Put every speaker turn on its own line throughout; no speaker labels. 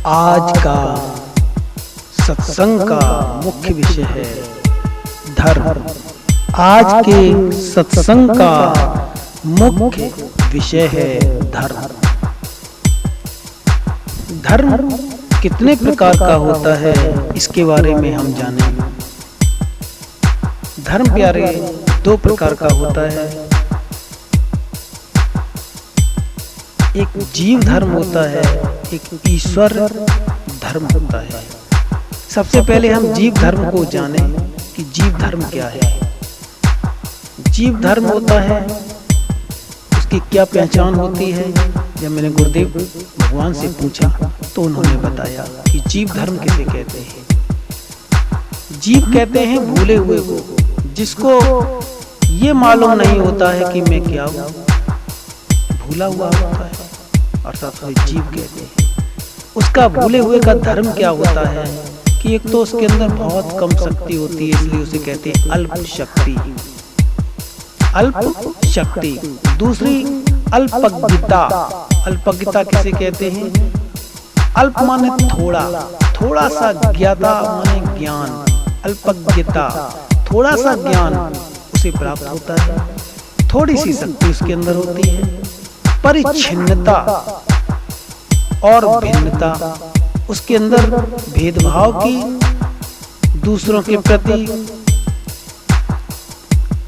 आज का सत्संग का मुख्य विषय है धर्म। आज के सत्संग का मुख्य विषय है धर्म। धर्म कितने प्रकार का होता है इसके बारे में हम जानें। धर्म प्यारे दो प्रकार का होता है। एक जीव धर्म होता है, एक ईश्वर धर्म होता है। सबसे पहले हम जीव धर्म को जानें कि जीव धर्म क्या है। जीव धर्म होता है, उसकी क्या पहचान होती है। जब मैंने गुरुदेव भगवान से पूछा तो उन्होंने बताया कि जीव धर्म किसे कहते हैं। जीव कहते हैं भूले हुए को, जिसको ये मालूम नहीं होता है कि मैं क्या हूँ, भूला हुआ होता है, अर्थात उसे जीव कहते हैं। उसका भूले हुए का धर्म क्या होता है कि एक तो उसके अंदर बहुत कम शक्ति होती है, इसलिए उसे कहते हैं अल्प शक्ति। अल्प शक्ति। दूसरी अल्पज्ञता। अल्पज्ञता किसे कहते हैं? अल्प माने थोड़ा, थोड़ा सा ज्ञाता माने ज्ञान। अल्पज्ञता, थोड़ा सा ज्ञान उसे प्राप्त होता है, थोड़ी सी शक्ति उसके अंदर होती है। परिच्छिन्नता और भिन्नता, उसके अंदर भेदभाव की, दूसरों के प्रति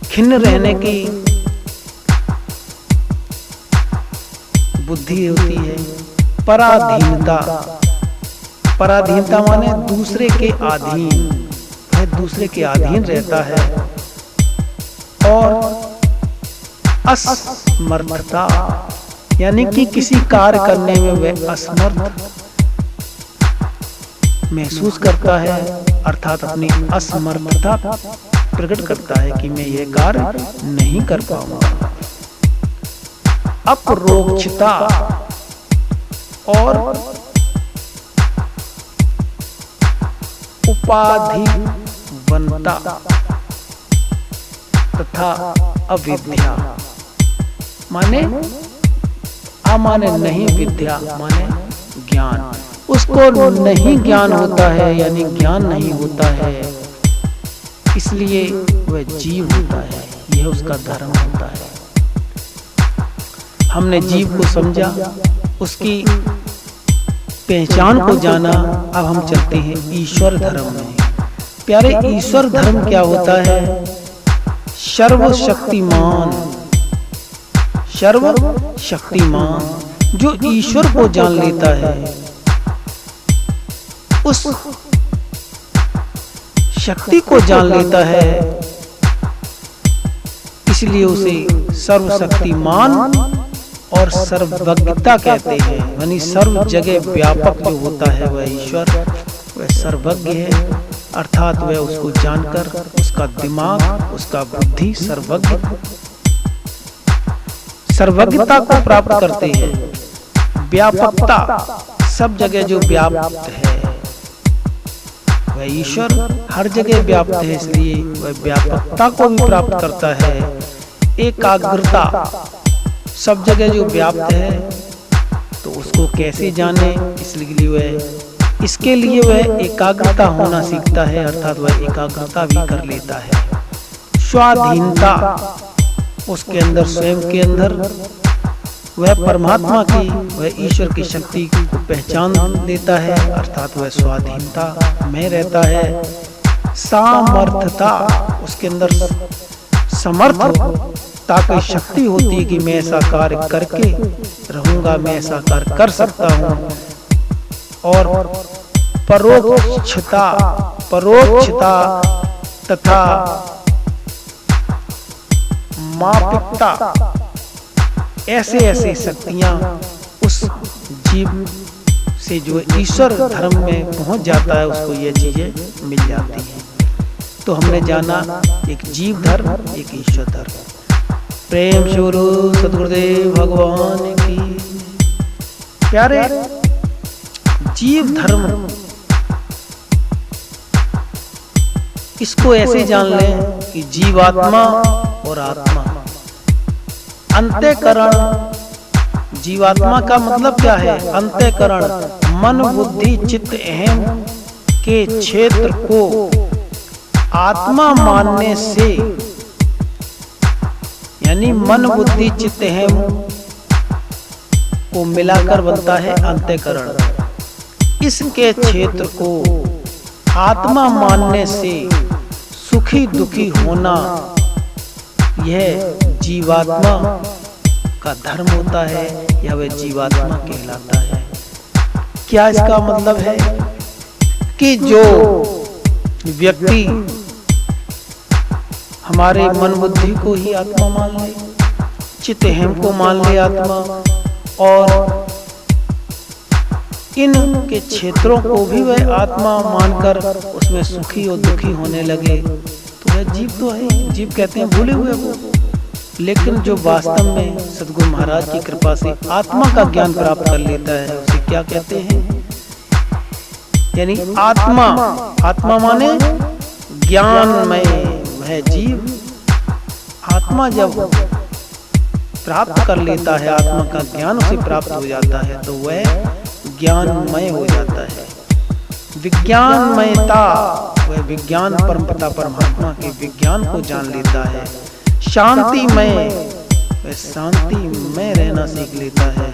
खिन्न रहने की बुद्धि होती है। पराधीनता। पराधीनता माने दूसरे के अधीन, वह दूसरे के अधीन रहता है। और असमर्थता, यानी कि किसी कार्य करने में वह असमर्थ महसूस करता है, अर्थात अपनी असमर्थता प्रकट करता है कि मैं यह कार्य नहीं कर पाऊंगा। अपरोक्षता और उपाधिवनता तथा अविद्या माने माने नहीं, विद्या माने ज्ञान। उसको नहीं ज्ञान होता है, यानी ज्ञान नहीं होता है, इसलिए वह जीव होता है। यह उसका धर्म होता है। हमने जीव को समझा, उसकी पहचान को जाना। अब हम चलते हैं ईश्वर धर्म में। प्यारे, ईश्वर धर्म क्या होता है? सर्वशक्तिमान। सर्वशक्तिमान जो ईश्वर को जान लेता है, उस शक्ति को जान लेता है, इसलिए उसे सर्वशक्तिमान और सर्वज्ञता कहते हैं। यानी सर्व जगह व्यापक जो होता है वह ईश्वर, वह सर्वज्ञ है, अर्थात वह उसको जानकर उसका दिमाग, उसका बुद्धि सर्वज्ञता को प्राप्त करते हैं। व्यापकता, सब जगह जो व्याप्त है वह ईश्वर हर जगह व्याप्त है, इसलिए वह व्यापकता को भी प्राप्त करता है। एकाग्रता, सब जगह जो व्याप्त है तो उसको कैसे जाने, इसके लिए वह एकाग्रता होना सीखता है, अर्थात वह एकाग्रता भी कर लेता है। स्वाधीनता, उसके अंदर स्वयं के अंदर वह परमात्मा की, वह ईश्वर की शक्ति को पहचान देता है, अर्थात वह स्वाधीनता में रहता है। सामर्थ्यता, उसके अंदर समर्थता की शक्ति होती है कि मैं ऐसा कार्य करके रहूंगा, मैं ऐसा कार्य कर सकता हूँ। और परोक्षता तथा मापिकता, ऐसे शक्तियां उस जीव से जो ईश्वर धर्म में पहुंच जाता है, उसको ये चीजें मिल जाती हैं। तो हमने जाना एक जीव धर्म, एक ईश्वर धर्म। प्रेम शुरू सद्गुरुदेव भगवान की। प्यारे, जीव धर्म इसको ऐसे जान लें कि जीवात्मा और आत्मा, अंतःकरण जीवात्मा का मतलब क्या है? अंतःकरण, मन बुद्धि चित्त अहम के क्षेत्र को आत्मा मानने से, यानी मन बुद्धि चित्त अहम को मिलाकर बनता है अंतःकरण। इसके क्षेत्र को आत्मा मानने से सुखी दुखी होना, यह जीवात्मा का धर्म होता है या वह जीवात्मा कहलाता है। क्या इसका मतलब है कि जो व्यक्ति हमारे मन बुद्धि को ही आत्मा मान ले, चित्त अहम को मान ले आत्मा, और इन के क्षेत्रों को भी वह आत्मा मानकर उसमें सुखी और दुखी होने लगे, तो वह जीव तो है। जीव कहते हैं भूले हुए को। लेकिन जो वास्तव में सद्गुरु महाराज की कृपा से आत्मा का ज्ञान प्राप्त कर लेता है, उसे क्या कहते हैं? यानी आत्मा, आत्मा माने ज्ञानमय वह जीव। आत्मा जब प्राप्त कर लेता है, आत्मा का ज्ञान उसे प्राप्त हो जाता है, तो वह ज्ञानमय हो जाता है। विज्ञानमयता, वह विज्ञान परमपिता परमात्मा के विज्ञान को जान लेता है। शांतिमय, वह शांति में रहना सीख लेता है।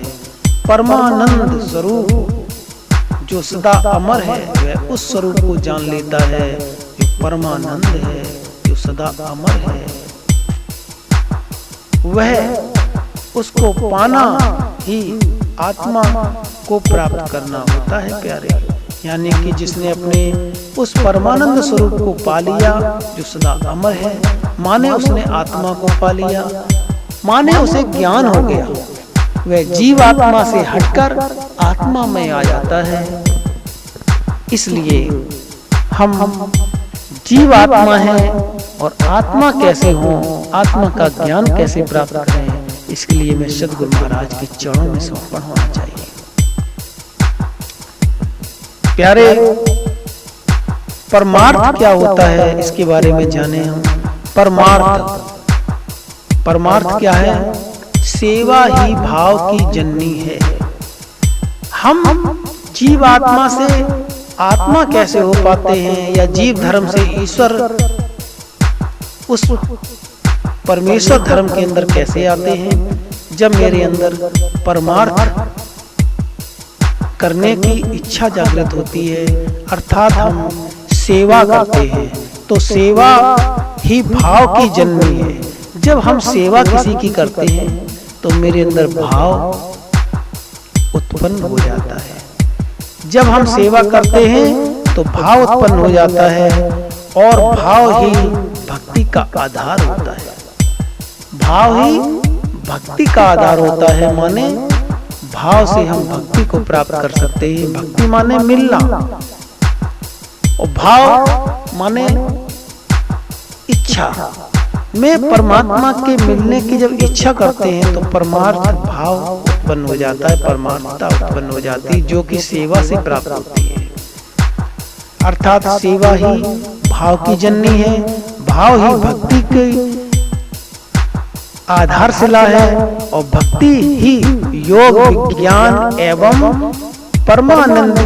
परमानंद स्वरूप, जो सदा अमर है, वह उस स्वरूप को जान लेता है जो परमानंद है, जो सदा अमर है। वह उसको पाना ही आत्मा को प्राप्त करना होता है प्यारे। यानी कि जिसने अपने उस परमानंद स्वरूप को पा लिया जो सदा अमर है, माने उसने आत्मा को पा लिया, माने उसे ज्ञान हो गया, वह जीव आत्मा से हटकर आत्मा में आ जाता है। इसलिए हम जीव आत्मा है, और आत्मा कैसे हो, आत्मा का ज्ञान कैसे प्राप्त करें, इसके लिए मैं सद्गुरु महाराज के चरणों में समर्पण होना चाहिए। प्यारे, परमार्थ क्या होता है इसके बारे में जाने हम। परमार्थ क्या है? सेवा ही भाव की जननी है। हम जीव आत्मा से आत्मा कैसे हो पाते हैं, या जीव धर्म से ईश्वर उस परमेश्वर धर्म के अंदर कैसे आते हैं? जब मेरे अंदर परमार्थ करने की इच्छा जागृत होती है, अर्थात हम सेवा करते हैं, तो सेवा ही भाव की जननी है। जब हम सेवा किसी की करते हैं तो मेरे अंदर भाव उत्पन्न हो जाता है। जब हम सेवा करते हैं तो भाव उत्पन्न हो जाता है, और भाव ही भक्ति का आधार होता है। भाव ही भक्ति का आधार होता है, माने भाव से हम भक्ति को प्राप्त कर सकते हैं। भक्ति माने मिलना, और भाव माने इच्छा। में परमात्मा के मिलने की जब इच्छा करते हैं तो परमार्थ भाव उत्पन्न हो जाता है, परमार्थता उत्पन्न हो जाती है, जो कि सेवा से प्राप्त होती है। अर्थात सेवा ही भाव की जननी है, भाव ही भक्ति की आधारशिला है, और भक्ति ही योग विज्ञान एवं परमानंद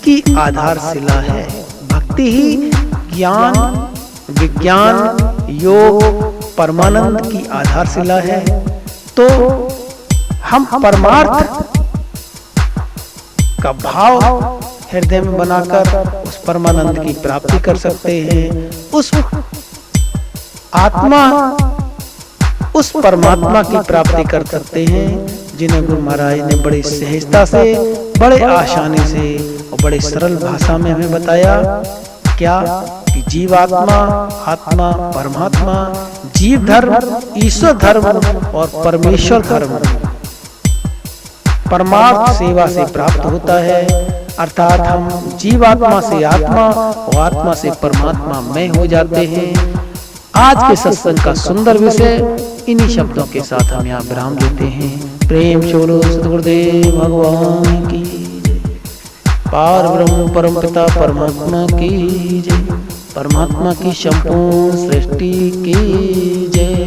की आधारशिला है। भक्ति ही ज्ञान विज्ञान योग परमानंद की आधारशिला है। तो हम परमार्थ का भाव हृदय में बनाकर उस परमानंद की प्राप्ति कर सकते हैं। उस आत्मा उस परमात्मा की प्राप्ति कर सकते हैं, जिन्हें गुरु महाराज ने बड़ी सहजता से, बड़े आसानी से और बड़े सरल भाषा में हमें बताया। क्या कि जीवात्मा, आत्मा, परमात्मा, जीव धर्म, ईश्वर धर्म और परमेश्वर धर्म परमार्थ सेवा से प्राप्त होता है। अर्थात हम जीवात्मा से आत्मा और आत्मा से परमात्मा में हो जाते हैं। आज के सत्संग का सुंदर विषय इन्हीं शब्दों के साथ हम यहाँ विराम देते हैं। प्रेम चोलो सद्गुरुदेव भगवान की जय। पार ब्रह्म परम पिता परमात्मा की जय। परमात्मा की संपूर्ण सृष्टि की जय।